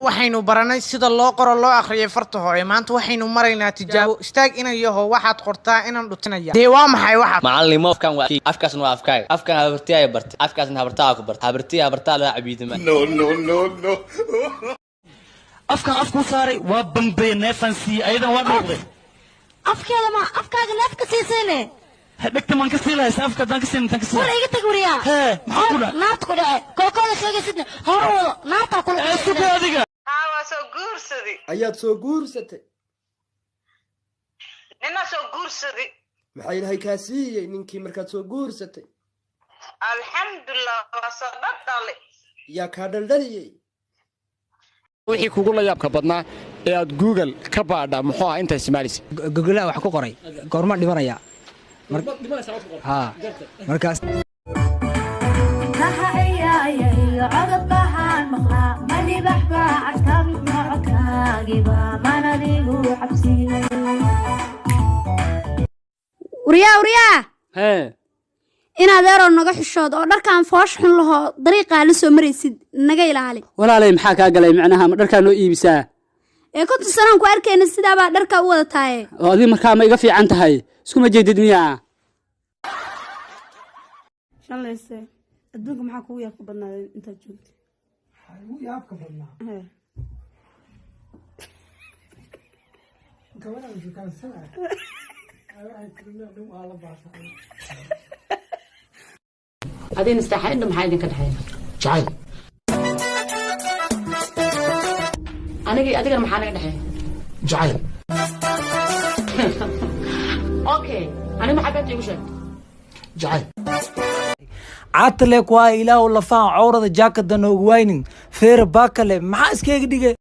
waxaynu baranay sida loo qoro loo akhriyo farta hore maanta waxaynu maraynaa tijaabo istaag inay yaho waxaad qortaa inaan dhutinaya dee waa maxay waxa macallimo afkaasna waa afkaaga afkan habartiya ay bartay afkaasna habartaa ku bartay habartaa la cabiidima no afku saaray waa bambay neefansi aydan waa dhooqday afkeeda ma afkaaga neefka siisayne dhagta man ka siilaysa afka dan ka siin tan ka siin war iga tag wariya maxaa ku dhac naafta ku dhac kookada sheegaysid hor wado naafta ku dhac suuqa adiga waa soo guursaday ayaad soo guursatay nina soo guursaday maxay ilahay kaa siiyey ninkii markaad soo guursatay alxamdulillah waa soo dhaldhalay yaa kaa dhaldhaliyey wixii kugu la yaabka badnaa ee aad Google ka baadha muxuu ah inta Soomaaliis Google wax ku qoray goorma dhimanaya ha markaas وريا inaad eero naga xishood oo dharkaan foosh xun laho dariiqa la soo maraysid naga ilaali walaalay maxaa ka galay macnaha ma dharkaan oo iibisa ee kuntu sanaan ku arkayna sidaa baa dharka u wada tahay oo adii markaa ma iga fiican tahay isku ma jeedid miyaa shallayse adduunka maxaa kugu yaabka badnaa inta joogto ugu yaabka badnaa gabadhan dukaansan ay kirna dhow ala baasay adin istaxay maxay idin ka dhaxay jacayl adiga maxaa naga dhaxay jacayl okay aniga maxaa ka igu sheeg jacayl عطلك وايلا ولا فان عورة جاكة دنوغ واينين فير باكله ما اسكيك ديجي